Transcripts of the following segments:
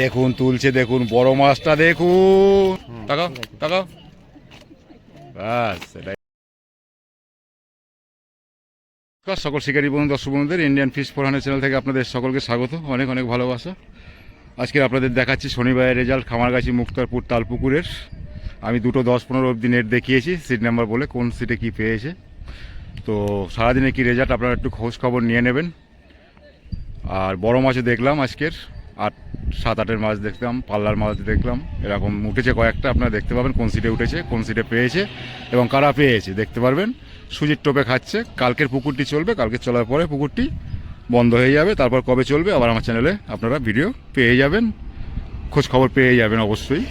দেখুন তুলছে, দেখুন বড় মাছটা দেখুন, তাকাও তাকাও, ব্যাস এটাই। সকল শিকারী বন্ধু, দর্শক বন্ধুদের Indian fish for hundred channel থেকে আপনাদের সকলকে স্বাগত, অনেক অনেক ভালোবাসা। আজকে আপনাদের দেখাচ্ছি শনিবারের রেজাল্ট খামারগাছি মুক্তারপুর তালপুকুরের। আমি দুটো 10-15 অবধি নেট দেখিয়েছি সিট নাম্বার বলে, কোন সিটে কি পেয়েছে। তো সারাদিনে কি রেজাল্ট আপনারা একটু খোঁজ খবর নিয়ে নেবেন। আর বড় মাছও দেখলাম আজকের, 7-8-এর মাছ দেখলাম, পাল্লার মাছ দেখলাম, এরকম উঠেছে কয়েকটা। আপনারা দেখতে পাবেন কোন সিটে উঠেছে, কোন সিটে পেয়েছে এবং কারা পেয়েছে দেখতে পারবেন। সুজির টোপে খাচ্ছে। কালকের পুকুরটি চলবে, কালকে চলার পরে পুকুরটি বন্ধ হয়ে যাবে। তারপর কবে চলবে আবার আমার চ্যানেলে আপনারা ভিডিও পেয়ে যাবেন, খোঁজ খবর পেয়ে যাবেন অবশ্যই।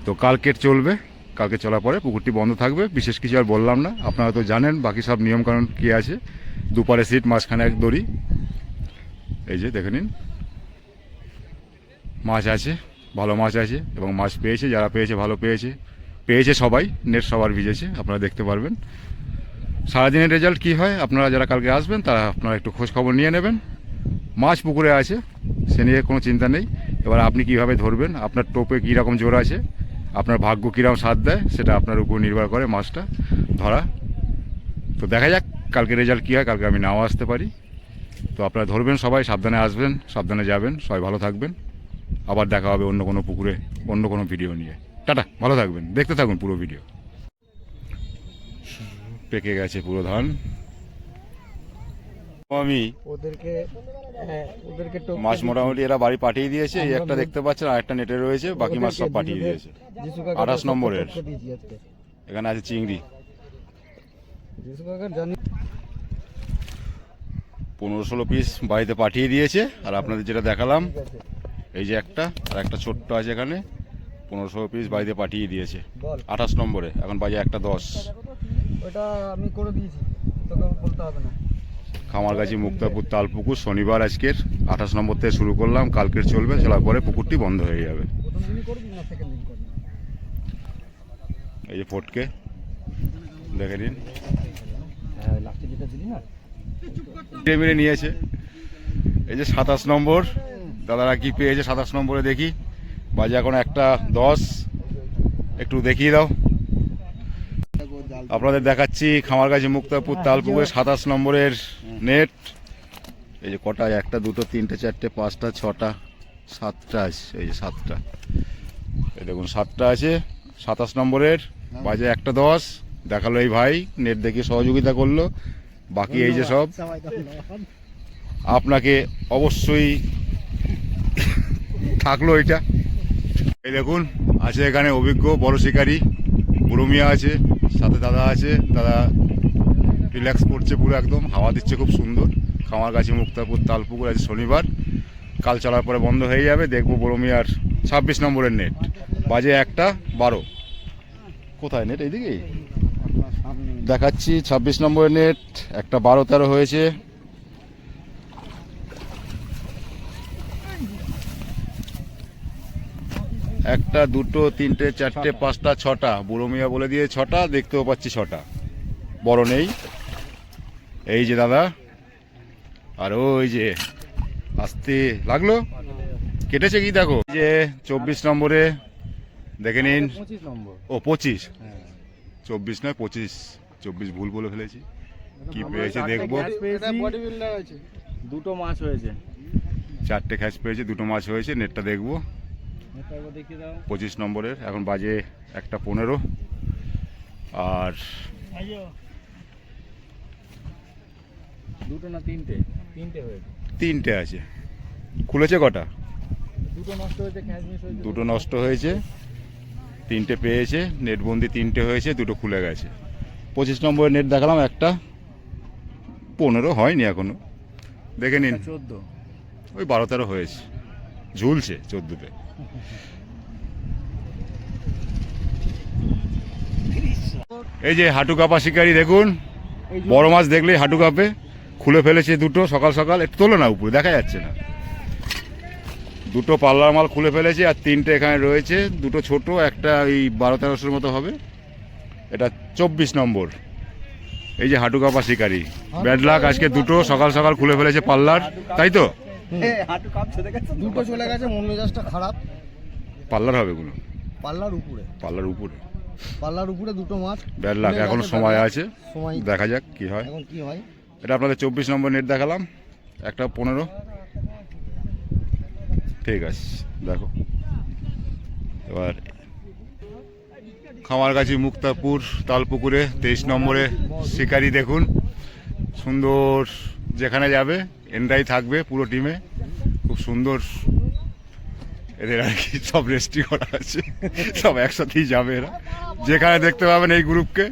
তো কালকের চলবে, কালকে চলার পরে পুকুরটি বন্ধ থাকবে। বিশেষ কিছু আর বললাম না, আপনারা তো জানেন বাকি সব নিয়মকানুন কী আছে। দুপারে সিট, মাঝখানে এক দড়ি। এই যে দেখে নিন, মাছ আছে, ভালো মাছ আছে এবং মাছ পেয়েছে, যারা পেয়েছে ভালো পেয়েছে, পেয়েছে সবাই, নেট সবার ভিজেছে, আপনারা দেখতে পারবেন। সারাদিনের রেজাল্ট কী হয় আপনারা যারা কালকে আসবেন তারা আপনারা একটু খোঁজ খবর নিয়ে নেবেন। মাছ পুকুরে আছে, সে নিয়ে কোনো চিন্তা নেই। এবার আপনি কীভাবে ধরবেন, আপনার টোপে কী রকম জোর আছে, আপনার ভাগ্য কীরকম সাথ দেয়, সেটা আপনার উপর নির্ভর করে মাছটা ধরা। তো দেখা যাক কালকে রেজাল্ট কী হয়, কালকে আমি নাও আসতে পারি। তো আপনারা ধরবেন, সবাই সাবধানে আসবেন, সাবধানে যাবেন, সবাই ভালো থাকবেন। আবার দেখা হবে অন্য কোনো পুকুরে, অন্য কোনো ভিডিও নিয়ে। টাটা, ভালো থাকবেন, দেখতে থাকুন পুরো ভিডিও। পেকে গেছে পুরো ধান। আমি ওদেরকে মাছ মোটামুটি এরা বাড়ি পাঠিয়ে দিয়েছে। এই একটা দেখতে পাচ্ছেন, আর একটা নেটে রয়েছে, বাকি মাছ সব পাঠিয়ে দিয়েছে। 28 নম্বরের এখানে আছে চিংড়ি। 15-16 পিস বাড়িতে পাঠিয়ে দিয়েছে। আর আপনাদের যেটা দেখালাম, এই যে একটা, আর একটা ছোট্ট আছে এখানে, 15-16 পিস বাড়িতে পাঠিয়ে দিয়েছে 28 নম্বরে। এখন বাজে 1:10। ওটা আমি করে দিয়েছি, তোকে বলতে হবে না। খামারগাছি মুক্তারপুর তালপুকুর শনিবার আজকের 28 নম্বর থেকে শুরু করলাম, কালকের চলবে, চলার পরে পুকুরটি বন্ধ হয়ে যাবে। এই যে ফটকে দেখে নিন, মেরে নিয়েছে। এই যে 27 নম্বর, দাদারা কি পেয়েছে 27 নম্বরে দেখি। বাজে এখন 1:10, একটু দেখিয়ে দাও। আপনাদের দেখাচ্ছি খামারগাছি মুক্তারপুর তালপুকুরে 27 নম্বরের নেট। এই যে কটা, 1, 2, 3, 4, 5, 6, 7টা আছে। এই যে 7টা, এই দেখুন 7টা আছে 27 নম্বরের। বাজে 1:10 দেখালো এই ভাই, নেট দেখে সহযোগিতা করলো। বাকি এই যে সব আপনাকে অবশ্যই থাকলো এটা। এই দেখুন আছে এখানে অভিজ্ঞ বড় শিকারী বুড়ো মিয়া আছে, সাথে দাদা আছে। দাদা রিল্যাক্স করছে পুরো, একদম হাওয়া দিচ্ছে খুব সুন্দর। খামারগাছি মুক্তারপুর তালপুকুর আজ শনিবার, কাল চলার পরে বন্ধ হয়ে যাবে। দেখবো বড় মিয়ার 26 নম্বরের নেট। বাজে 1:12। কোথায় নেট? এইদিকেই দেখাচ্ছি 26 নম্বরের নেট। 1:12-13 হয়েছে। একটা, দুটো, তিনটে, চারটে, পাঁচটা, 6টা। বুড়ো মিয়া বলে দিয়ে 6টা, দেখতেও পাচ্ছি 6টা। বড় নেই। এই যে দাদা, আর ওই যে আসতে লাগলো, কেটেছে কি দেখো। যে 24 নম্বরে দেখে নিন। ও 25, 24 নয় 25, 24 ভুল বলে ফেলেছি। কি পেয়েছে দেখবো। দুটো মাছ হয়েছে, 4টে খ্যাচ পেয়েছে, 2টো মাছ হয়েছে। নেটটা দেখবো 25 নম্বরের। এখন বাজে 1:15। আর দুটো না তিনটে? হয়েছে, 3টে আছে। খুলেছে কটা? দুটো নষ্ট হয়েছে, খ্যাচ মিস হয়েছে। 2টো নষ্ট হয়েছে, 3টে পেয়েছে। নেটবন্দি 3টে হয়েছে, 2টো খুলে গেছে। 25 নম্বরের নেট দেখালাম একটা, 15 হয়নি এখনো, দেখে নিন। 14, ওই 12-13 হয়েছে, ঝুলছে 14তে। এই যে হাঁটু কাপা শিকারি দেখুন, বড় মাছ দেখলেই হাঁটু কাঁপে। খুলে ফেলেছে 2টো সকাল সকাল। একটু তোলো না, উপরে দেখা যাচ্ছে না। 2টো পাল্লার মাল খুলে ফেলেছে, আর 3টে এখানে রয়েছে। 2টো ছোট, একটা ওই 12-1300 মতো হবে। এটা 24 নম্বর। এই যে হাঁটু কাপা শিকারি, ব্যাড লাক, আজকে 2টো সকাল সকাল খুলে ফেলেছে পাল্লার, তাই তো? হাঁটু কাঁপছে দেখেছো? দুটো চলে গেছে, মন মেজাজটা খারাপ। পাল্লার হবে এগুলো? পাল্লার উপরে, পাল্লার উপরে পাল্লার উপরে দুটো মাছ। ব্যাড লাক, এখনো সময় আছে, সময় দেখা যাক কি হয়। এখন কি হয়। এটা আপনাদের 24 নম্বর নেট দেখালাম, একটা 15। ঠিক আছে, দেখো এবার খামারগাছি মুক্তাপুর তালপুকুরে 23 নম্বরে শিকারি দেখুন, সুন্দর, যেখানে যাবে এনরাই থাকবে পুরো টিমে, খুব সুন্দর। এদের আর কি সব রেস্টি করা আছে, সব একসাথেই যাবে এরা, যেখানে দেখতে পাবেন এই গ্রুপকে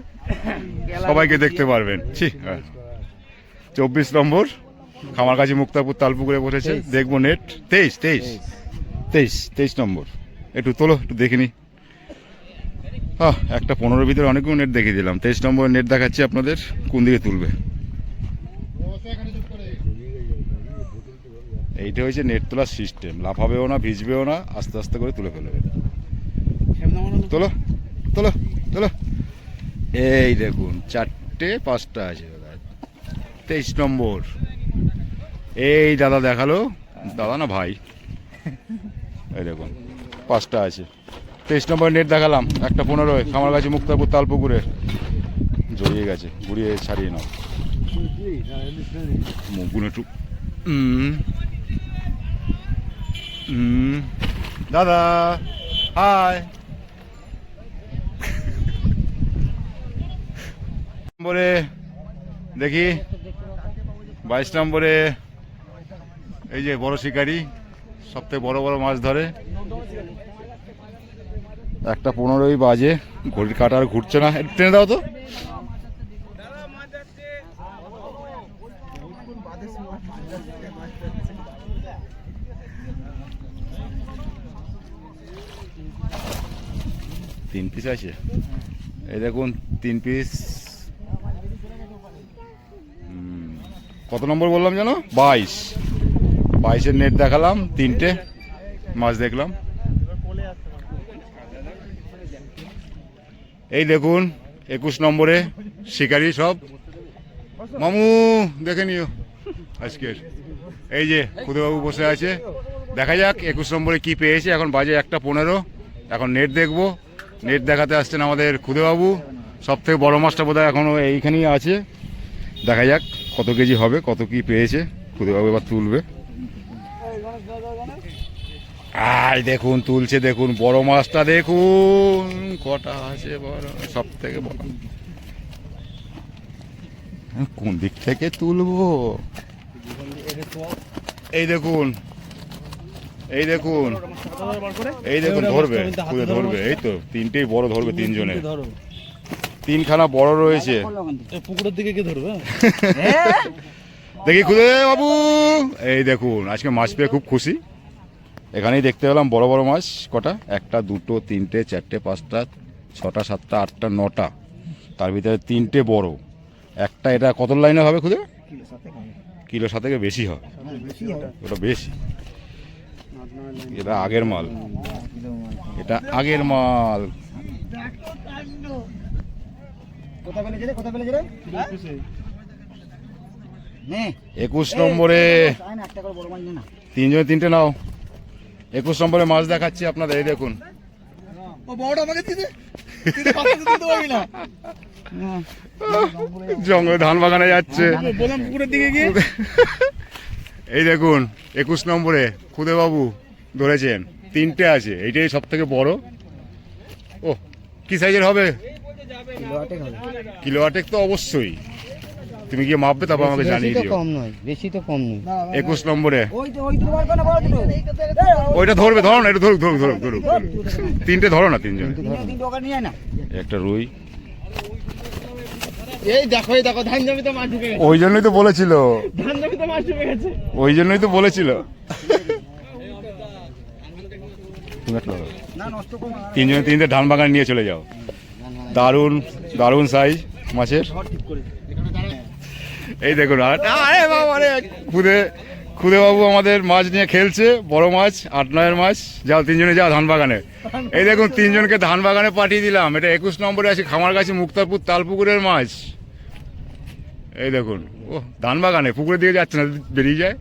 সবাইকে দেখতে পারবেন। 24 নম্বর খামারগাছি মুক্তাপুর তালপুকুরে বসেছে, দেখবো নেট। 23 নম্বর, একটু তোলো, একটু দেখে নি। একটা 15 ভিতরে অনেকগুলো নেট দেখিয়ে দিলাম। 23 নম্বর নেট দেখাচ্ছি আপনাদের, কোন দিকে তুলবে। এইটা হচ্ছে নেট তোলার সিস্টেম, লাফাবেও না, ভিজবেও না, আস্তে আস্তে করে তুলে ফেলবে। তোলো তোলো তোলো, এই দেখুন 4টে 5টা আছে দাদা। 23 নম্বর, এই দাদা দেখালো, দাদা না ভাই, এই দেখুন 5টা আছে। 23 নম্বর নেট দেখালাম, একটা 15 খামারগাছি মুক্তাপুর তালপুকুরে, জড়িয়ে গেছে, ঘুরিয়ে ছাড়িয়ে নাও মুখগুলো একটু। দাদা হাই। নম্বরে দেখি 22 নম্বরে এই যে বড় শিকারি, সবথেকে বড় বড় মাছ ধরে। একটা 15ই বাজে, ঘড়ির কাঁটা আর ঘুরছে না, একটু টেনে দাও তো। তিন পিস আছে, এই দেখুন 3 পিস। কত নম্বর বললাম যেন? 22 নেট দেখালাম, 3টে মাছ দেখলাম। এই দেখুন 21 নম্বরে শিকারি সব, মামু দেখে নিও আজকের। এই যে খুদেবাবু বসে আছে, দেখা যাক 21 নম্বরে কি পেয়েছে। এখন বাজে 1:15, এখন নেট দেখবো। নেট দেখাতে আসছেন আমাদের খুদেবাবু, সব থেকে বড় মাছটা বোধহয় এখনও এইখানেই আছে। দেখা যাক কত কেজি হবে, কত কি পেয়েছে। খুদেবাবু এবার তুলবে। আর দেখুন তুলছে, দেখুন বড় মাছটা দেখুন কটা আছে বড়, সব থেকে বড়। কোন দিক থেকে তুলবো? এই দেখুন, এই দেখুন, এই দেখুন, ধরবে খুদে ধরবে। এই তো 3টেই বড় ধরবে, 3জনে 3খানা বড় রয়েছে। পুকুরের দিকে কে ধরবে? দেখি খুদে বাবু, এই দেখুন আজকে মাছ পেয়ে খুব খুশি। এখানেই দেখতে পেলাম বড় বড় মাছ কটা, 1টা 2টো 3টে 4টে 5টা 6টা 7টা 8টা 9টা, তার ভিতরে 3টে বড়। একটা এটা কত লাইনে হবে খুদে? কিলো 7 থেকে বেশি হবে, ওটা বেশি। এটা আগের মাল, এটা আগের মাল। কোথায় পেলে যেরে, কোথায় পেলে যেরে? 21 নম্বরে 3জনে 3টে নাও। 21 নম্বরে মাছ দেখাচ্ছি আপনাদের, এই দেখুন। জঙ্গলে ধান বাগানে যাচ্ছে, এই দেখুন 21 নম্বরে খুদে বাবু ধরেছেন, 3টে আছে, এইটাই সব থেকে বড়। ও কি সাইজের হবে? কিলো 8 তো অবশ্যই, তুমি গিয়ে মাপবে, তারপর আমাকে জানিয়ে দিও। কম নয়, বেশি তো কম নয়। 21 নম্বরে ওইটা ধরবে, ধরো না, এটা ধরুক ধরুক ধরুক ধরুক, 3টে ধরো না, 3জন। একটা রুই, এই দেখো, এই দেখো, ধান জমিতে মাছ ঢুকে গেছে। ওই জন্যই তো বলেছিল, ধান জমিতে মাছ ঢুকে গেছে, ওই জন্যই তো বলেছিল। না নষ্ট করো না, 3জনে 3টে ধান বাগান নিয়ে চলে যাও। দারুণ দারুণ সাইজ মাছের। এই দেখুন, আরে বাবা রে, খুদে বাবু আমাদের মাছ নিয়ে খেলছে, বড় মাছ 8-9 মাছ। যাও 3জনে যাও ধান বাগানে। এই দেখুন 3জনকে ধান বাগানে পাঠিয়ে দিলাম। এটা 21 নম্বরে আছে খামারগাছি মুক্তাপুর তালপুকুরের মাছ। এই দেখুন, ও ধান বাগানে, পুকুরের দিকে যাচ্ছে না, বেরিয়ে যায়।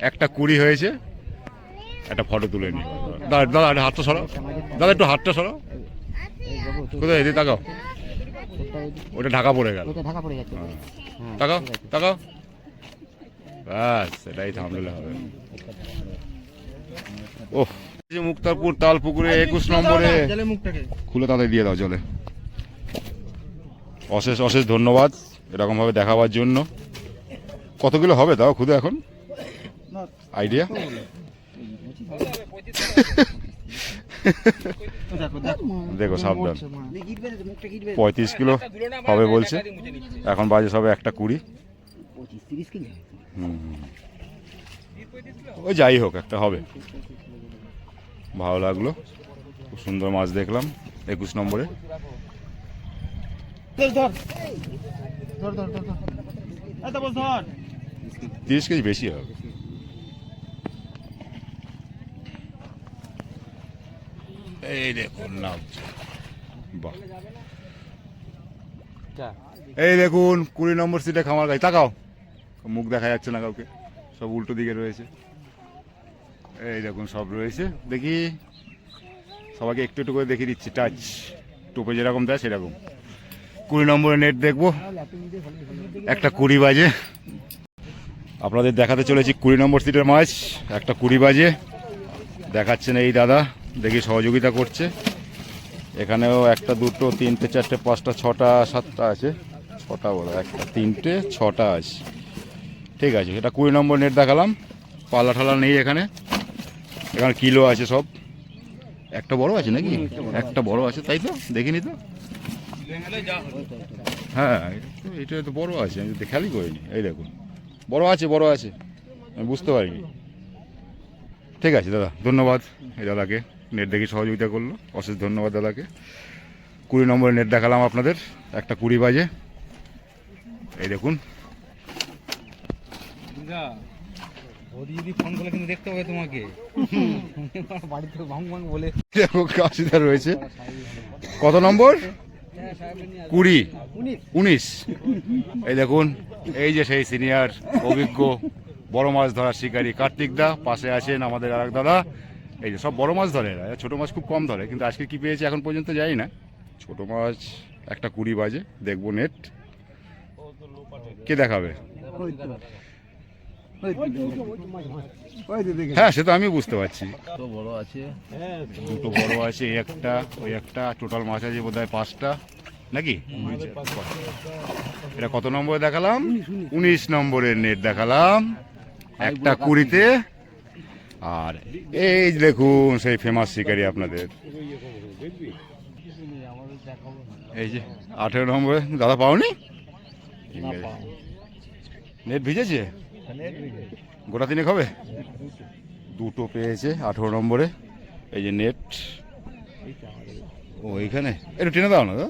একটা 20 হয়েছে, একটা ফটো তুলে নি। দাদা দাদা একটা হাতটা সরাও, দাদা একটু হাতটা সরাও। কোথায় এদিকে তাকাও, ওটা ঢাকা পড়ে গেল। ঢাকা পড়ে যাচ্ছে। তাকাও তাকাও, ব্যাস এটাই থামলে হবে। ওহ, যে মুক্তারপুর তালপুকুরে 21 নম্বরে খুলে তাদের দিয়ে দাও জলে। অশেষ অশেষ ধন্যবাদ এরকমভাবে দেখাবার জন্য। কত কিলো হবে তাও খুদে এখন আইডিয়া? দেখো সাবধান, 35 কিলো হবে বলছে, এখন বাজে সবে 1:20। ওই যাই হোক একটা হবে। ভালো লাগলো, খুব সুন্দর মাছ দেখলাম 21 নম্বরে। 30 কেজি বেশি হবে। এই দেখুন নামছে, বাহ। এই দেখুন 20 নম্বর সিটে খামার গাছ। তাকাও, মুখ দেখা যাচ্ছে না কাউকে, সব উল্টো দিকে রয়েছে। এই দেখুন সব রয়েছে, দেখি সবাইকে একটু একটু করে দেখিয়ে দিচ্ছি। টাচ টোপে যেরকম দেয় সেরকম। 20 নম্বরের নেট দেখবো, 1:20 বাজে। আপনাদের দেখাতে চলেছি 20 নম্বর সিটের মাছ, 1:20 বাজে। দেখাচ্ছেন এই দাদা, দেখি সহযোগিতা করছে। এখানেও 1, 2, 3, 4, 5, 6, 7টা আছে। 6টা বলো, 1, 3, 6টা আছে। ঠিক আছে, এটা 20 নম্বর নেট দেখালাম। পাল্লা ঠালা নেই এখানে, এখানে কিলো আছে সব। একটা বড় আছে নাকি? একটা বড় আছে, তাই তো দেখিনি তো। হ্যাঁ এটা তো বড় আছে, আমি তো খেয়ালই করিনি। এই দেখুন বড় আছে, বড় আছে, আমি বুঝতে পারিনি। ঠিক আছে দাদা, ধন্যবাদ এই দাদাকে, নেট দেখে সহযোগিতা করলো, অশেষ ধন্যবাদ দাদাকে। 20 নম্বরের নেট দেখালাম আপনাদের, 1:20 বাজে। এই দেখুন ফোন করলে কিন্তু দেখতে হবে তোমাকে, বাড়িতে ভাঙ ভাঙ বলে। কাশিদা রয়েছে। কত নম্বর? 20, 19। এই দেখুন, এই যে সেই সিনিয়র অভিজ্ঞ বড় মাছ ধরার শিকারী কার্তিক দা, পাশে আছেন আমাদের আরেক দাদা। এই যে সব বড় মাছ ধরে, এরা ছোট মাছ খুব কম ধরে, কিন্তু আজকে কি পেয়েছে এখন পর্যন্ত জানি না। ছোট মাছ 1:20 বাজে, দেখবো নেট। কে দেখাবে? হ্যাঁ সে তো আমি বুঝতে পারছি, বড় আছে, দুটো বড় আছে, এই একটা ওই একটা, টোটাল মাছ আছে বোধহয় 5টা নাকি। এটা কত নম্বরে দেখালাম? 19 নম্বরের নেট দেখালাম, 1:20-তে। আর এই দেখুন সেই ফেমাস শিকারি আপনাদের, এই যে 18 নম্বরে। দাদা পাওনি? নেট ভিজেছে গোটা 3 হবে, দুটো পেয়েছে 18 নম্বরে। এই যে নেট, ও এইখানে একটু টেনে দাও না দাদা,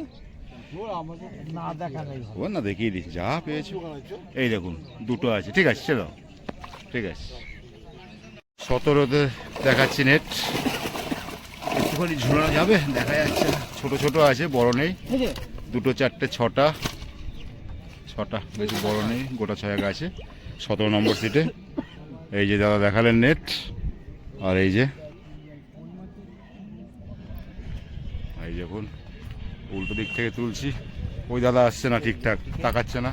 ও না দেখিয়ে দিচ্ছি যা পেয়েছে। এই দেখুন দুটো আছে, ঠিক আছে সে দাও, ঠিক আছে। 17-তে দেখাচ্ছি নেট, একটুখানি ঝুলানো যাবে, দেখা যাচ্ছে না। ছোট ছোট আছে, বড় নেই। 2, 4, 6টা, বেশি বড় নেই, গোটা 6 আছে 17 নম্বর সিটে। এই যে দাদা দেখালেন নেট, আর এই যে এই দেখুন উল্টো দিক থেকে তুলছি, ওই দাদা আসছে না, ঠিকঠাক তাকাচ্ছে না।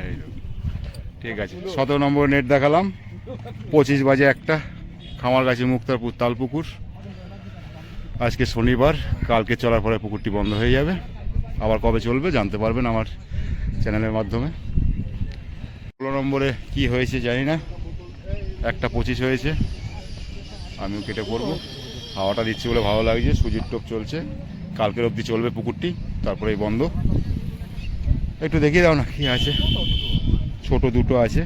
এই ঠিক আছে, 17 নম্বর নেট দেখালাম, 25 বাজে একটা, খামারগাছি মুক্তারপুর তালপুকুর। আজকে শনিবার, কালকে চলার পরে পুকুরটি বন্ধ হয়ে যাবে। আবার কবে চলবে জানতে পারবেন আমার চ্যানেলের মাধ্যমে। 16 নম্বরে কি হয়েছে জানি না, 1:25 হয়েছে। আমিও কেটে পড়বো, হাওয়াটা দিচ্ছে বলে ভালো লাগছে, সুজির টোপ চলছে, কালকের অবধি চলবে পুকুরটি, তারপরেই বন্ধ। একটু দেখিয়ে দাও না কি আছে। ছোট দুটো আছে,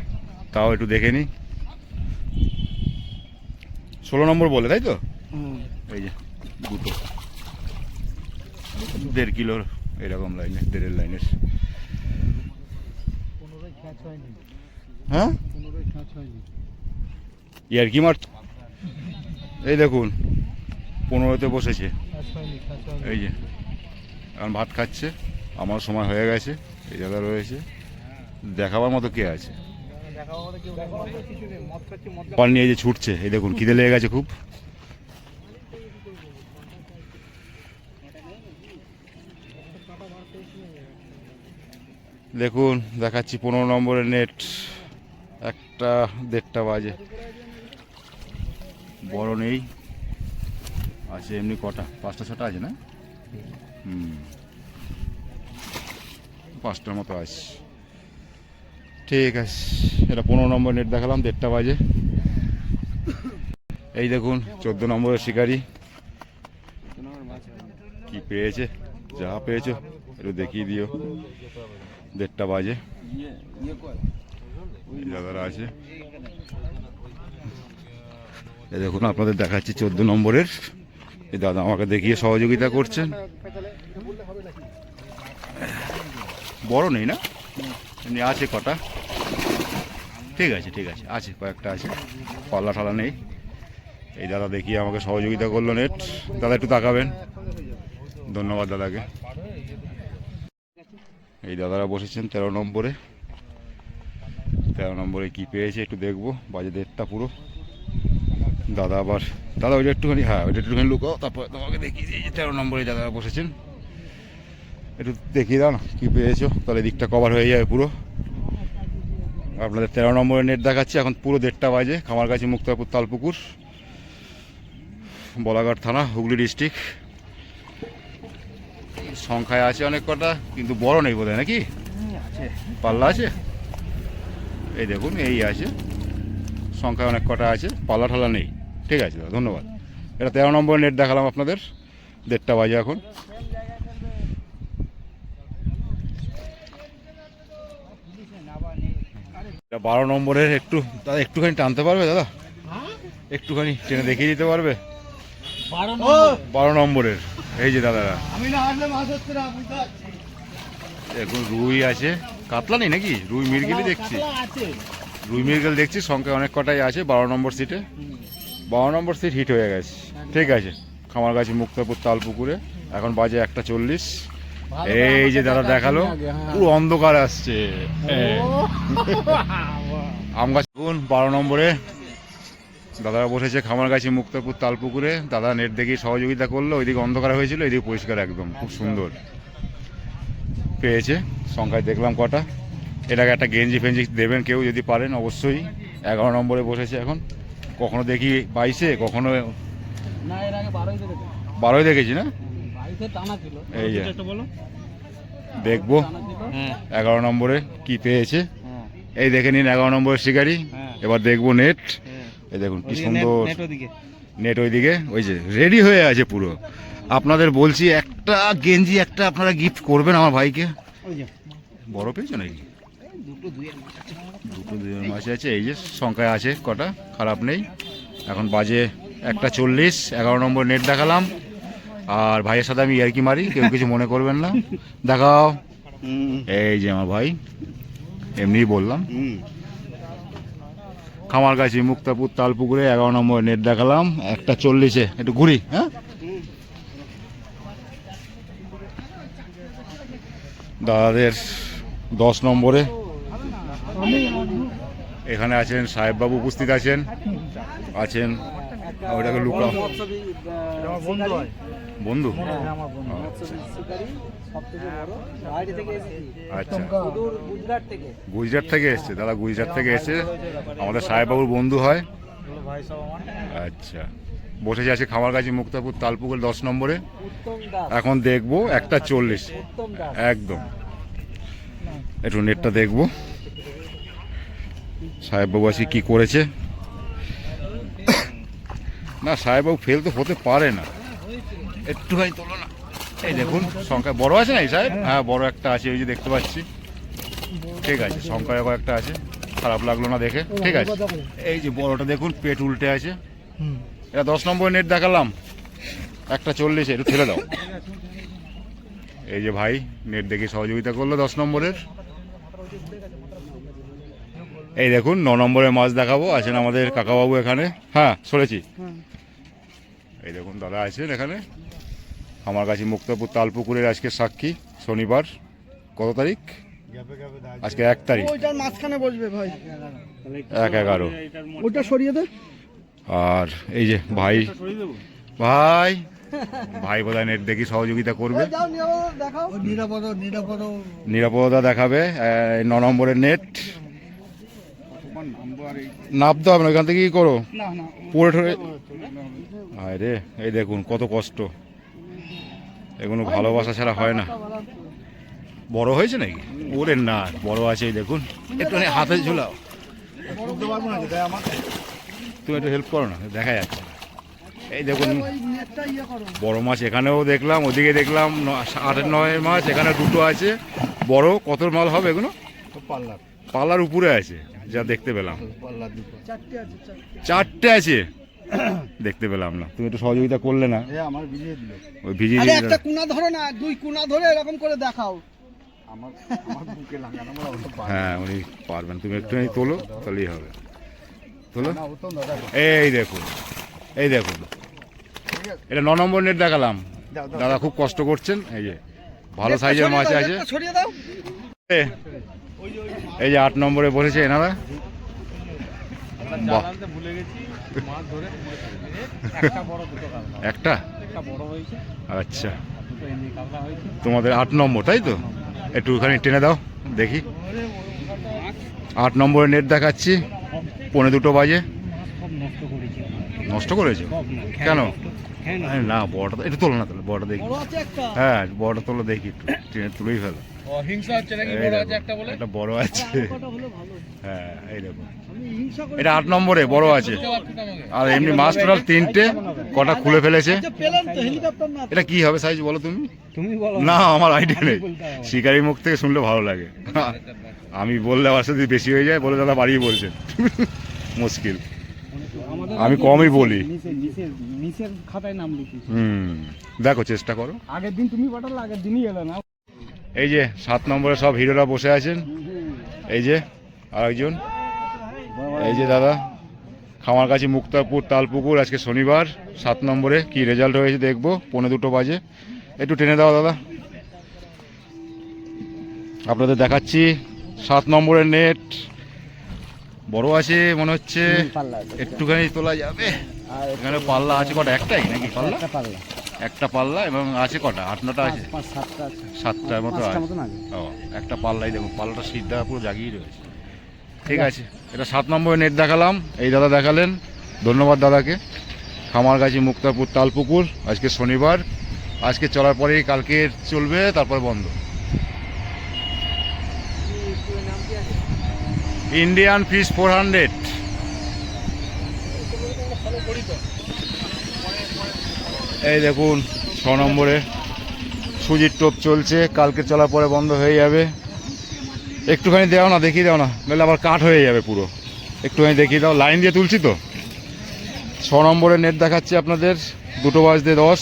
তাও একটু দেখে নিই। 16 নম্বর বলে তাই তো? এই যে দুটো 1.5 কিলোর এরকম লাইনের, 1.5 লাইনের। হ্যাঁ ইয়ার কি মার, এই দেখুন 15-তে বসেছে। এই যে এখন ভাত খাচ্ছে, আমার সময় হয়ে গেছে। এই জায়গা রয়েছে, দেখাবার মতো কে আছে? পাল নিয়ে যে ছুটছে, এই দেখুন খিদে লেগে গেছে খুব। দেখুন দেখাচ্ছি 15 নম্বরের নেট, 1টা 1:30 বাজে, বড় নেই, আছে এমনি কটা 5টা 6টা আছে না, 5টার মতো আছে। ঠিক আছে, এটা 15 নম্বর নেট দেখালাম, 1:30 বাজে। এই দেখুন 14 নম্বরের শিকারি কি পেয়েছে, যা পেয়েছো একটু দেখিয়ে দিও। 1:30 বাজে, এই দাদারা আছে। এই দেখুন আপনাদের দেখাচ্ছি 14 নম্বরের, এই দাদা আমাকে দেখিয়ে সহযোগিতা করছেন। বড় নেই না, এমনি আছে কটা, ঠিক আছে ঠিক আছে, আছে কয়েকটা আছে, পাল্লা ঠালা নেই। এই দাদা দেখিয়ে আমাকে সহযোগিতা করলো নেট। দাদা একটু তাকাবেন, ধন্যবাদ দাদাকে। এই দাদারা বসেছেন 13 নম্বরে, 13 নম্বরে কি পেয়েছে একটু দেখবো। বাজে 1:30 পুরো। দাদা আবার, দাদা ওইটা একটুখানি, হ্যাঁ ওইটা একটুখানি লুকাও, তারপর তোমাকে দেখিয়ে দিই। 13 নম্বরে দাদারা বসেছেন, একটু দেখিয়ে দাও না কি পেয়েছো, তাহলে দিকটা কভার হয়ে যাবে পুরো। আপনাদের 13 নম্বরের নেট দেখাচ্ছি এখন, পুরো 1:30 বাজে। খামারগাছি, মুক্তারপুর, তালপুকুর, বলাঘাট থানা, হুগলি ডিস্ট্রিক্ট। সংখ্যায় আছে অনেক কটা, কিন্তু বড় নেই বোধহয় নাকি, পাল্লা আছে। এই দেখুন এই আছে, সংখ্যায় অনেক কটা আছে, পাল্লা ঠালা নেই। ঠিক আছে দাদা, ধন্যবাদ। এটা 13 নম্বরের নেট দেখালাম আপনাদের, 1:30 বাজে এখন। এটা 12 নম্বরের, একটু দাদা একটুখানি টানতে পারবে দাদা, একটুখানি টেনে দেখিয়ে দিতে পারবে। 12 নম্বরের এই যে দাদারা, দেখুন রুই আছে, কাতলা নেই নাকি, রুই মিরগেলই দেখছি, রুই মিরগেল দেখছি, সংখ্যা অনেক কটাই আছে। 12 নম্বর সিটে, 12 নম্বর সিট হিট হয়ে গেছে। ঠিক আছে, খামারগাছি, মুক্তারপুর, তালপুকুরে এখন বাজে 1:40। এই যে দাদা দেখালো, পুরো অন্ধকার আসছে। আম গাছ 12 নম্বরে দাদারা বসেছে, খামারগাছি, মুক্তারপুর, তালপুকুরে। দাদা নেট দেখে সহযোগিতা করলো, ওইদিকে অন্ধকার হয়েছিল, এইদিকে পরিষ্কার একদম, খুব সুন্দর পেয়েছে। সংখ্যায় দেখলাম কটা। এটাকে একটা গেঞ্জি ফেঞ্জি দেবেন কেউ যদি পারেন অবশ্যই। 11 নম্বরে বসেছে এখন, কখনো দেখি 22-এ, কখনো 12-ই দেখেছি না, এই যে দেখবো 11 নম্বরে কি পেয়েছে। এই দেখে নিন 11 নম্বরের শিকারি। এবার দেখবো নেট, এই দেখুন কি সুন্দর নেট, ওইদিকে ওই যে রেডি হয়ে আছে পুরো। আপনাদের বলছি একটা গেঞ্জি একটা আপনারা গিফট করবেন আমার ভাইকে। বড় পেয়েছো নাকি, দুটো দুইয়ের মাঝে আছে। এই যে সংখ্যায় আছে কটা, খারাপ নেই। এখন বাজে 1:40, 11 নম্বর নেট দেখালাম। আর ভাইয়ের সাথে আমি ইয়ার্কি মারি, কেউ কিছু মনে করবেন না। দেখাও, এই যে আমার ভাই, এমনিই বললাম। খামারগাছি, মুক্তারপুর, তালপুকুরে 11 নম্বর নেট দেখালাম, 1:40-এ। একটু ঘুরি, হ্যাঁ দাদাদের 10 নম্বরে এখানে আছেন সাহেববাবু, উপস্থিত আছেন। ওইটাকে লুকাও, বন্ধু, আচ্ছা গুজরাট থেকে এসছে দাদা, গুজরাট থেকে এসছে, আমাদের সাহেববাবুর বন্ধু হয়। আচ্ছা, বসেছে আছে খামারগাছি, মুক্তারপুর, তালপুকুর 10 নম্বরে। এখন দেখবো 1:40 একদম। একটু নেটটা দেখবো সাহেববাবু আজকে কি করেছে। না সাহেববাবু ফেল তো হতে পারে না, একটুখানি তোলো না। এই দেখুন সংখ্যা বড় আছে না এই সাহেব, হ্যাঁ বড় একটা আছে, ওই যে দেখতে পাচ্ছি। ঠিক আছে, সংখ্যায় একটা আছে, খারাপ লাগলো না দেখে। ঠিক আছে, এই যে বড়টা দেখুন, পেট উল্টে আছে। এটা 10 নম্বর নেট দেখালাম, 1:40, একটু ঠেলে দাও। এই যে ভাই নেট দেখে সহযোগিতা করলো 10 নম্বরের। এই দেখুন 9 নম্বরের মাছ দেখাবো, আছেন আমাদের কাকাবাবু এখানে। হ্যাঁ সরেছি, এই দেখুন দাদা আছেন এখানে। আমার কাছে মুক্তারপুর, তালপুকুরের আজকে সাক্ষী, শনিবার, কত তারিখ, আজকে 1 তারিখ, ওইটার মাঝখানে বসবে ভাই, 1/11। ওটা সরিয়ে দে। আর এই যে ভাই ভাই ভাই বোধহয় নেট দেখি সহযোগিতা করবে, যাও নিরাপদ দেখাও, নিরাপত্তা দেখাবে। 9 নম্বরের নেট নামতে হবে না, ওইখান থেকে কি করো পড়ে ঠরে। হায় রে, এই দেখুন কত কষ্ট, এগুলো ভালোবাসা ছাড়া হয় না। বড় হয়েছে নাকি? ওরে না, বড় আছে, এই দেখুন একটু হাতে ঝুলাও, তুমি একটু হেল্প করো না, দেখা যাচ্ছে না। এই দেখুন বড় মাছ এখানেও দেখলাম, ওদিকে দেখলাম 8-9 মাছ, এখানে দুটো আছে বড়। কত মাল হবে এগুলো? পাল্লার উপরে আছে যা দেখতে পেলাম, 4টে আছে দেখতে পেলাম না। তুমি একটু সহযোগিতা করলে না, ওই ভিজিয়ে আরে দিয়ে একটা কোনা ধরো না, 2 কোনা ধরে এরকম করে দেখাও। হ্যাঁ উনি পারবেন, তুমি একটু তোলো তাহলেই হবে। তোলো, এই দেখুন, এই দেখুন, এটা 9 নম্বর নেট দেখালাম। দাদা খুব কষ্ট করছেন, এই যে ভালো সাইজের মাছ আছে। ছড়িয়ে দাও। এই যে 8 নম্বরে বসেছে এনারা। বাহ, একটা আচ্ছা, তোমাদের 8 নম্বর তাই তো? একটুখানি টেনে দাও দেখি। 8 নম্বরের নেট দেখাচ্ছি, 1:45 বাজে। নষ্ট করেছো কেন? আরে না, বড়টা একটু তোলো না, তাহলে বড়টা দেখি। হ্যাঁ বড়টা তোলো দেখি, একটু টেনে তুলেই ফেলো। একটা বড় আছে, হ্যাঁ এই দেখো, এটা 8 নম্বরে বড় আছে। আর এমনি মাছ টোটাল 3টে, কটা খুলে ফেলেছে। এটা কি হবে সাইজ বলো তুমি? না আমার আইডিয়া নেই, শিকারি মুখ থেকে শুনলে ভালো লাগে। আমি বললে আমার সাথে বেশি হয়ে যায়, বলে দাদা বাড়িয়ে বলছেন। মুশকিল, আমি কমই বলি। দেখো চেষ্টা করো। আগের দিন তুমি পাঠালে, আগের দিনই এলো না। এই যে 7 নম্বরে সব হিরোরা বসে আছেন। এই যে আরেকজন, এই যে দাদা, খামারগাছি মুক্তারপুর তালপুকুর। আজকে শনিবার, 7 নম্বরে কি রেজাল্ট হয়েছে দেখবো। 1:45 বাজে। একটু টেনে দাও দাদা, আপনাদের দেখাচ্ছি। 7 নম্বরের নেট বড় আছে মনে হচ্ছে, একটুখানি তোলা যাবে। এখানে পাল্লা আছে কটা? একটাই নাকি পাল্লা? একটা পাল্লা এবং আছে কটা? 8-9টা আছে, 7টার মতো আছে। ও একটা পাল্লাই, দেখুন পাল্লাটা সিদ্ধা পুরো জাগিয়ে রয়েছে। ঠিক আছে, এটা 7 নম্বরের নেট দেখালাম, এই দাদা দেখালেন, ধন্যবাদ দাদাকে। খামারগাছি মুক্তারপুর তালপুকুর, আজকে শনিবার। আজকে চলার পরেই কালকে চলবে, তারপর বন্ধ। Indian fish 400। এই দেখুন 6 নম্বরে সুজির টোপ চলছে, কালকে চলার পরে বন্ধ হয়ে যাবে। একটুখানি দাও না, দেখিয়ে দাও না, নাহলে আবার কাট হয়ে যাবে পুরো। একটুখানি দেখিয়ে দাও, লাইন দিয়ে তুলছি তো। 6 নম্বরের নেট দেখাচ্ছি আপনাদের, 2:10।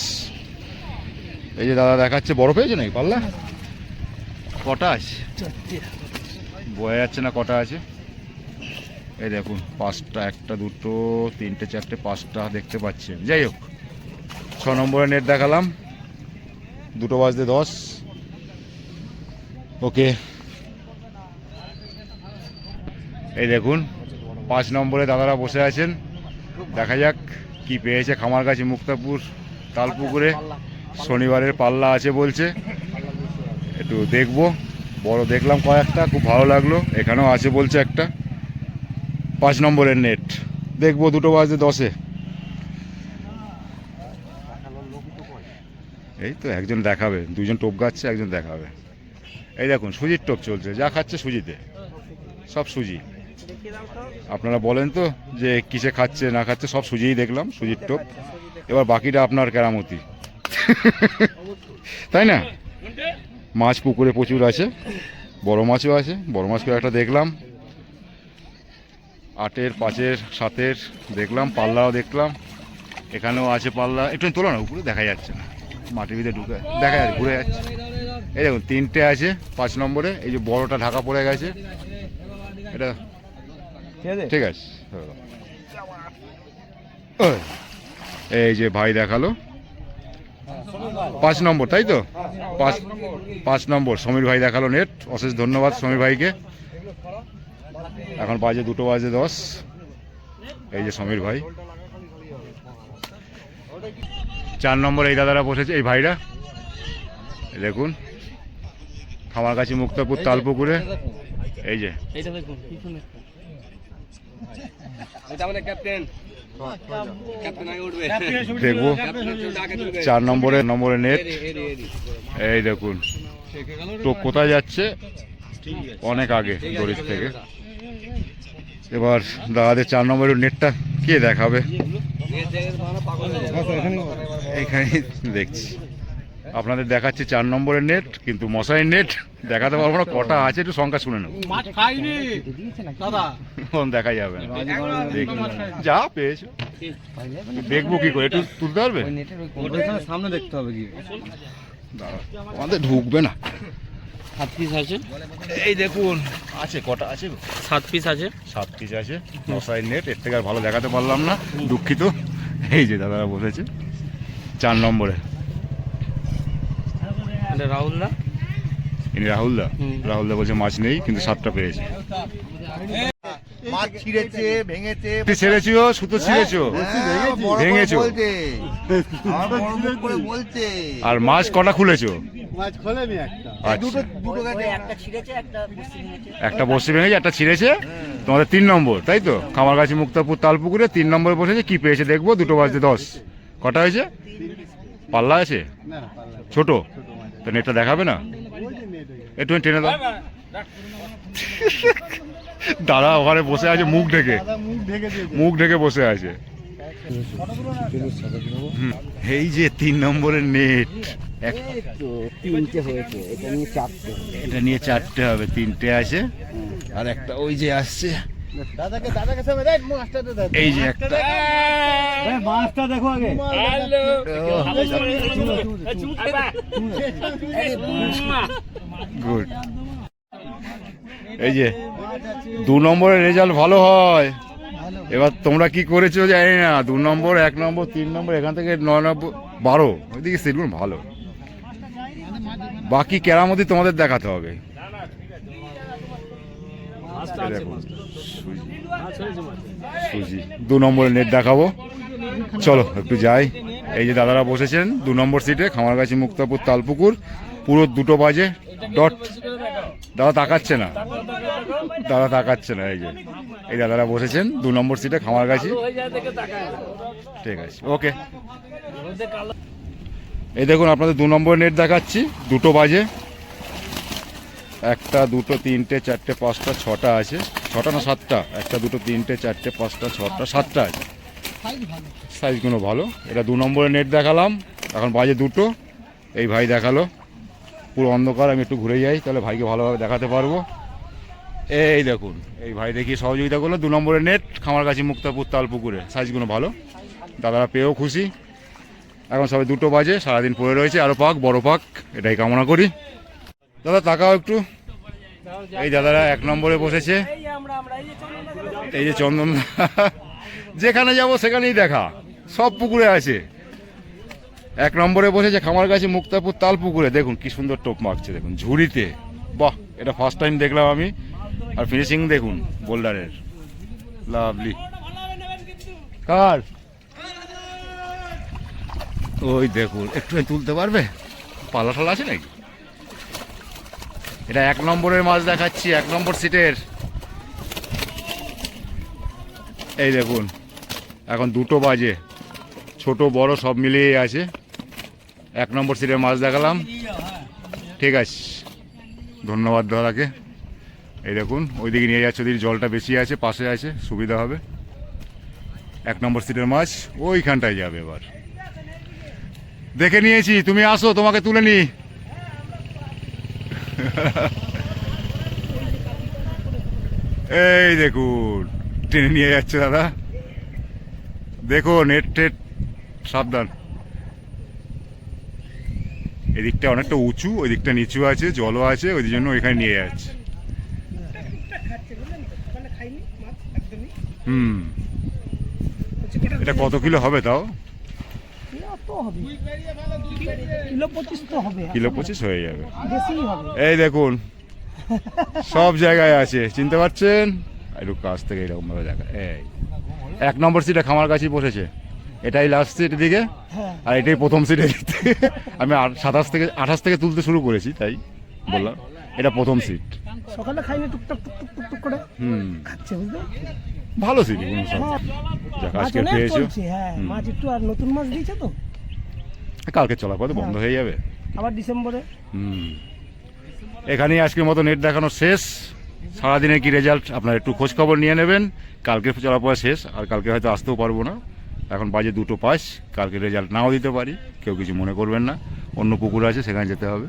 এই যে দাদা দেখাচ্ছে, বড় পেয়েছে নাকি পাল্লা? কটা আছে বোঝা যাচ্ছে না কটা আছে। এই দেখুন 5টা, 1টা 2টো 3টে 4টে 5টা দেখতে পাচ্ছেন। যাই হোক, 6 নম্বরের নেট দেখালাম, 2:10। ওকে, এই দেখুন 5 নম্বরে দাদারা বসে আছেন। দেখা যাক কি পেয়েছে খামারগাছি মুক্তারপুর তালপুকুরে। শনিবারের পাল্লা আছে বলছে, একটু দেখবো। বড় দেখলাম কয়েকটা, খুব ভালো লাগলো। এখানেও আছে বলছে একটা। 5 নম্বরের নেট দেখবো 2:10। এই তো একজন দেখাবে, 2জন টোপ গাচ্ছে, একজন দেখাবে। এই দেখুন সুজির টোপ চলছে, যা খাচ্ছে সুজিতে, সব সুজি। আপনারা বলেন তো যে কিসে খাচ্ছে না খাচ্ছে, সব সুজিই দেখলাম, সুজির টোপ। এবার বাকিটা আপনার কেরামতি, তাই না? মাছ পুকুরে প্রচুর আছে, বড় মাছও আছে। বড় মাছকেও একটা দেখলাম, 8-এর 5-এর 7-এর দেখলাম, পাল্লাও দেখলাম। এখানেও আছে পাল্লা, একটু তোলো না, উপরে দেখা যাচ্ছে না, মাটির ভিতরে ঢুকে দেখা যাচ্ছে, ঘুরে যাচ্ছে। এই দেখুন 3টে আছে 5 নম্বরে। এই যে বড়টা ঢাকা পড়ে গেছে, এটা ঠিক আছে। এই যে ভাই দেখালো, 5 নম্বর, তাই তো? 5 নম্বর সমীর ভাই দেখালো নেট। অশেষ ধন্যবাদ সমীর ভাইকে। এখন বাজে 2:10। এই যে সমীর ভাই। 4 নম্বর এই দাদারা বসেছে, এই ভাইরা দেখুন, খামারগাছি মুক্তাপুর তালপুকুরে। এই যে এইটা দেখুন পিছনে এটা আমাদের ক্যাপ্টেন আগে উঠবে দেখবো 4 নম্বরে নেট। এই দেখুন তো কোথায় যাচ্ছে, অনেক আগে দড়ির থেকে। এবার দাদাদের 4 নম্বরের নেটটা কে দেখাবে? এইখানে দেখছি আপনাদের দেখাচ্ছি 4 নম্বরের নেট, কিন্তু মশাইয়ের নেট দেখাতে পারবো না। কটা আছে একটু সংখ্যা শুনে নেব, দেখা যাবে না। যা পেয়েছো দেখবো কি করে, একটু তুলতে পারবে? সামনে দেখতে হবে কি আমাদের ঢুকবে না। 7 পিস আছে, এই দেখুন আছে, কটা আছে? 7 পিস আছে। 7 পিস আছে মশাইয়ের নেট। এর থেকে আর ভালো দেখাতে পারলাম না, দুঃখিত। এই যে দাদারা বসেছে 4 নম্বরে। এটা রাহুলদা, ইনি রাহুলদা। রাহুলদা বলছে মাছ নেই, কিন্তু 7টা পেয়েছে। মাছ ছিঁড়েছে, ভেঙেছে, ছেড়েছিও, সুতো ছিঁড়েছো, ভেঙেছো, আমার বড় মুখ করে বলছে। আর মাছ কটা খুলেছো? মাছ খোলেনি একটা। আচ্ছা, দুটো গেছে, একটা ছিঁড়েছে, একটা বসে নিয়েছে। একটা বসে ভেঙেছে, একটা ছিঁড়েছে। তোমাদের 3 নম্বর, তাই তো? খামারগাছি মুক্তাপুর তালপুকুরে 3 নম্বরে বসেছে। কি পেয়েছে দেখবো। 2:10। কটা হয়েছে? পাল্লা আছে ছোট, তো নেটটা দেখাবে না? একটু টেনে দাও। দাদা ওখানে বসে আছে মুখ ঢেকে, মুখ ঢেকে বসে আছে। এই যে 3 নম্বরের নেট, 3টে হয়েছে, এটা নিয়ে 4টে। এটা নিয়ে 4টে হবে, 3টে আছে আর একটা ওই যে আসছে। দাদাকে সামনে দেন, মাছটাতে দেন। এই যে একটা, মাছটা দেখো আগে। গুড। এই যে 2 নম্বরের রেজাল্ট ভালো হয়। এবার তোমরা কি করেছো জানি না। 2 নম্বর, 1 নম্বর, 3 নম্বর, এখান থেকে 9 নম্বর, 12, ওইদিকে সেগুলো ভালো। বাকি কেরামতি তোমাদের দেখাতে হবে। সুজি 2 নম্বরের নেট দেখাবো। চলো একটু যাই। এই যে দাদারা বসেছেন 2 নম্বর সিটে, খামারগাছি মুক্তাপুর তালপুকুর। পুরো 2টো বাজে ডট। দাদা তাকাচ্ছে না, দাদা তাকাচ্ছে না। এই যে এই দাদারা বসেছেন 2 নম্বর সিটে, খামারগাছি। ঠিক আছে, ওকে। এই দেখুন আপনাদের 2 নম্বর নেট দেখাচ্ছি। 2টো বাজে, 1টা 2টো 3টে 4টে 5টা 6টা আছে। 6টা না 7টা? 1টা 2টো 3টে 4টে 5টা 6টা 7টা আছে। সাইজগুলো ভালো। এটা 2 নম্বরের নেট দেখালাম। এখন বাজে 2টো। এই ভাই দেখালো, পুরো অন্ধকার। আমি একটু ঘুরে যাই, তাহলে ভাইকে ভালোভাবে দেখাতে পারবো। এই দেখুন এই ভাই দেখি সহযোগিতা করলো। 2 নম্বরের নেট, খামারগাছি মুক্তাপুর তালপুকুরে। সাইজগুলো ভালো, দাদারা পেয়েও খুশি। এখন সবাই 2টো বাজে, সারাদিন পড়ে রয়েছে, আরও পাক, বড় পাক, এটাই কামনা করি। দাদা তাকাও একটু। এই দাদারা 1 নম্বরে বসেছে। এই যে চন্দন, যেখানে যাব সেখানেই দেখা, সব পুকুরে আছে। 1 নম্বরে বসেছে খামারগাছি মুক্তাপুর তালপুকুরে। দেখুন কি সুন্দর টোপ মারছে, দেখুন ঝুড়িতে। বাহ, এটা ফার্স্ট টাইম দেখলাম আমি। আর ফিনিশিং দেখুন বোল্ডারের, লাভলি। কার ওই দেখুন, একটু তুলতে পারবে? পাল্লা টাল্লা আছে নাকি? এটা 1 নম্বরের মাছ দেখাচ্ছি, 1 নম্বর সিটের। এই দেখুন এখন 2টো বাজে, ছোট বড় সব মিলিয়ে আছে। 1 নম্বর সিটের মাছ দেখালাম। ঠিক আছে, ধন্যবাদ দাদাকে। এই দেখুন ওইদিকে নিয়ে যাচ্ছে, ওদিকে জলটা বেশি আছে, পাশে আছে, সুবিধা হবে। 1 নম্বর সিটের মাছ ওইখানটায় যাবে। এবার দেখে নিয়েছি, তুমি আসো, তোমাকে তুলে নি। এই দেখুন টেনে নিয়ে যাচ্ছে দাদা। দেখো নেট টেট সাবধান। এদিকটা অনেকটা উঁচু, ওই দিকটা নিচু আছে, জলও আছে, ওই জন্য ওইখানে নিয়ে যাচ্ছে। এটা কত কিলো হবে তাও? অত হবে কিলো 25 তো হবে কিলো 25 হয়ে যাবে। বেশি হবে। এই দেখুন সব জায়গায় আছে, চিনতে পারছেন? একটু কাছ থেকে এরকম ভাবে দেখা, এই 1 নম্বর সিটে খামার কাছেই বসেছে, এটাই লাস্ট সিট দিকে, হ্যাঁ আর এটাই প্রথম সিটে। আমি 28 থেকে তুলতে শুরু করেছি, তাই বললাম এটা প্রথম সিট। সকালে খাইনি টুকটাক টুকটুক টুকটুক করে খাচ্ছে বুঝলে। ভালো সিট কোনো সব। হ্যাঁ যাক মাছ আজকে অনেক পেয়েছো, চলছে, হ্যাঁ মাছ একটু আর নতুন মাছ দিয়েছে তো, কালকে চলার পথে বন্ধ হয়ে যাবে। আবার ডিসেম্বরে। এখানেই আজকের মতো নেট দেখানো শেষ। সারাদিনের কি রেজাল্ট আপনারা একটু খোঁজ খবর নিয়ে নেবেন। কালকে চলার পরে শেষ, আর কালকে হয়তো আসতেও পারবো না, এখন বাজে 2:05। কালকে রেজাল্ট নাও দিতে পারি, কেউ কিছু মনে করবেন না, অন্য পুকুর আছে সেখানে যেতে হবে।